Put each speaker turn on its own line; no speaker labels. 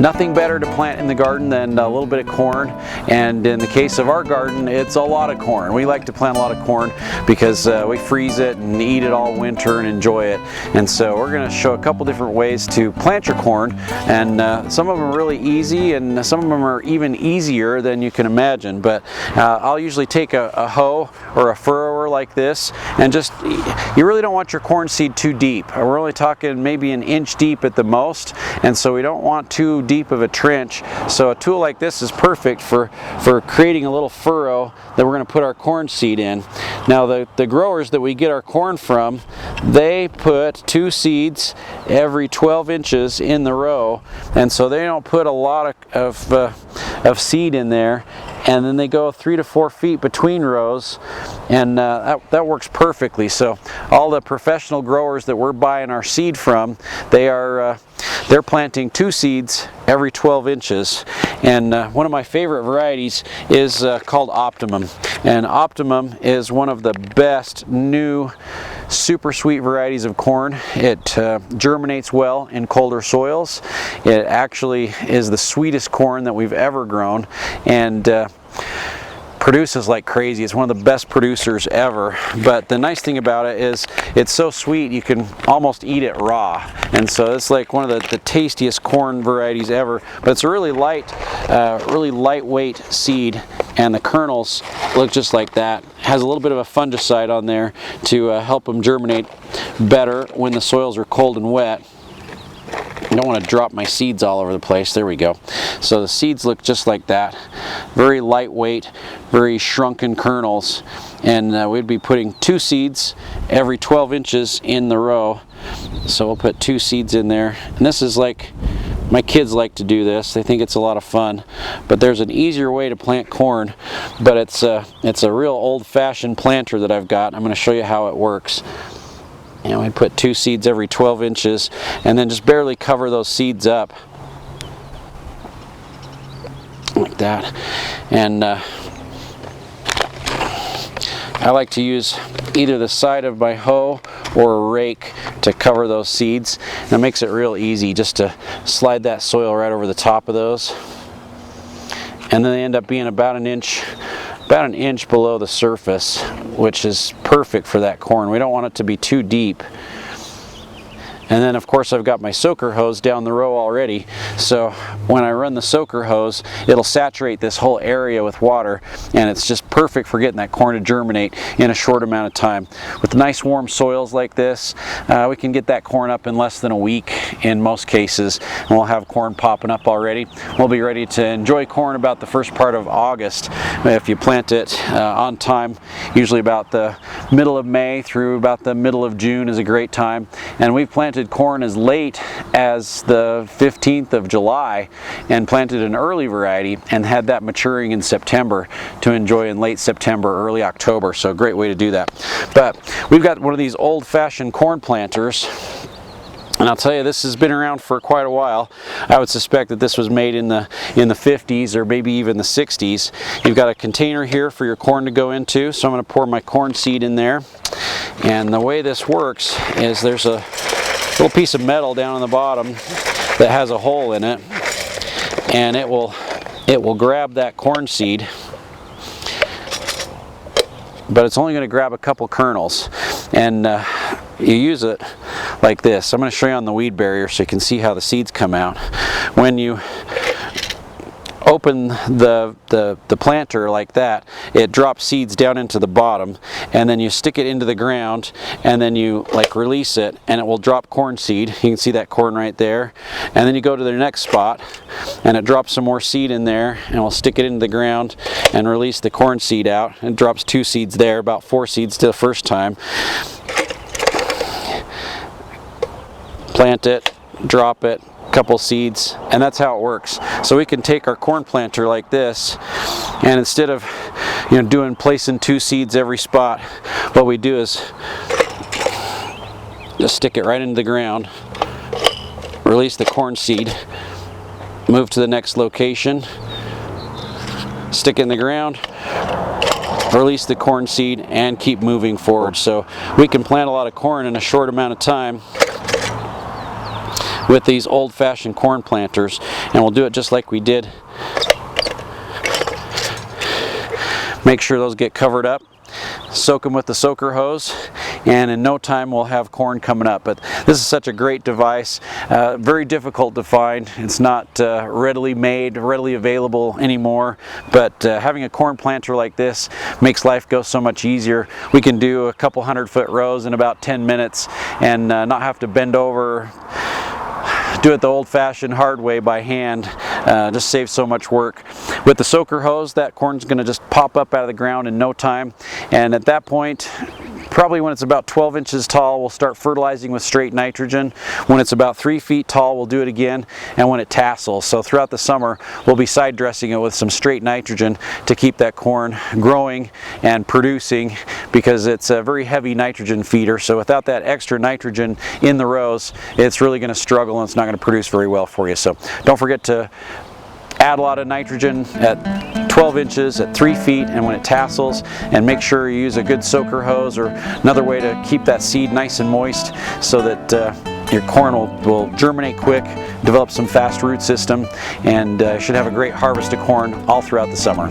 Nothing better to plant in the garden than a little bit of corn, and in the case of our garden, it's a lot of corn. We like to plant a lot of corn because we freeze it and eat it all winter and enjoy it. And so we're going to show a couple different ways to plant your corn, and some of them are really easy and some of them are even easier than you can imagine. But I'll usually take a hoe or a furrower like this, and just, you really don't want your corn seed too deep. We're only talking maybe an inch deep at the most, and so we don't want too deep of a trench. So a tool like this is perfect for creating a little furrow that we're going to put our corn seed in. Now the growers that we get our corn from, they put 2 seeds every 12 inches in the row, and so they don't put a lot of seed in there, and then they go 3 to 4 feet between rows, and that works perfectly. So all the professional growers that we're buying our seed from, they're planting 2 seeds every 12 inches. And one of my favorite varieties is called Optimum. And Optimum is one of the best new super sweet varieties of corn. It germinates well in colder soils. It actually is the sweetest corn that we've ever grown, and produces like crazy. It's one of the best producers ever. But the nice thing about it is it's so sweet you can almost eat it raw, and so it's like one of the tastiest corn varieties ever. But it's a really lightweight seed, and the kernels look just like that. Has a little bit of a fungicide on there to help them germinate better when the soils are cold and wet. I don't want to drop my seeds all over the place. There we go. So the seeds look just like that. Very lightweight, very shrunken kernels. And we'd be putting 2 seeds every 12 inches in the row. So we'll put 2 seeds in there. And this is like, my kids like to do this. They think it's a lot of fun. But there's an easier way to plant corn. But it's a real old-fashioned planter that I've got. I'm going to show you how it works. And we put 2 seeds every 12 inches, and then just barely cover those seeds up like that. And I like to use either the side of my hoe or a rake to cover those seeds. And it makes it real easy just to slide that soil right over the top of those. And then they end up being about an inch below the surface, which is perfect for that corn. We don't want it to be too deep. And then of course I've got my soaker hose down the row already, so when I run the soaker hose, it'll saturate this whole area with water, and it's just perfect for getting that corn to germinate in a short amount of time. With nice warm soils like this, we can get that corn up in less than a week in most cases, and we'll have corn popping up already. We'll be ready to enjoy corn about the first part of August if you plant it on time. Usually about the middle of May through about the middle of June is a great time, and we've planted corn as late as the 15th of July and planted an early variety and had that maturing in September to enjoy in late September, early October. So a great way to do that. But we've got one of these old-fashioned corn planters, and I'll tell you, this has been around for quite a while. I would suspect that this was made in the 50s or maybe even the 60s. You've got a container here for your corn to go into, so I'm going to pour my corn seed in there. And the way this works is there's a little piece of metal down on the bottom that has a hole in it, and it will grab that corn seed, but it's only going to grab a couple kernels, and you use it like this. I'm going to show you on the weed barrier so you can see how the seeds come out. When you open the planter like that, it drops seeds down into the bottom, and then you stick it into the ground, and then you like release it, and it will drop corn seed. You can see that corn right there, and then you go to the next spot and it drops some more seed in there, and we'll stick it into the ground and release the corn seed out. It drops 2 seeds there, about 4 seeds to the first time. Plant it, drop it, couple seeds, and that's how it works. So we can take our corn planter like this, and instead of placing 2 seeds every spot, what we do is just stick it right into the ground, release the corn seed, move to the next location, stick it in the ground, release the corn seed, and keep moving forward. So we can plant a lot of corn in a short amount of time with these old-fashioned corn planters, and we'll do it just like we did. Make sure those get covered up, soak them with the soaker hose, and in no time we'll have corn coming up. But this is such a great device, very difficult to find. It's not readily made, readily available anymore, but having a corn planter like this makes life go so much easier. We can do a couple 100-foot rows in about 10 minutes and not have to bend over, do it the old-fashioned hard way by hand. Just saves so much work. With the soaker hose, that corn's going to just pop up out of the ground in no time, and at that point, probably when it's about 12 inches tall, we'll start fertilizing with straight nitrogen. When it's about 3 feet tall, we'll do it again, and when it tassels. So throughout the summer, we'll be side dressing it with some straight nitrogen to keep that corn growing and producing, because it's a very heavy nitrogen feeder. So without that extra nitrogen in the rows, it's really going to struggle and it's not going to produce very well for you. So don't forget to add a lot of nitrogen at 12 inches, at 3 feet, and when it tassels, and make sure you use a good soaker hose or another way to keep that seed nice and moist so that your corn will germinate quick, develop some fast root system, and should have a great harvest of corn all throughout the summer.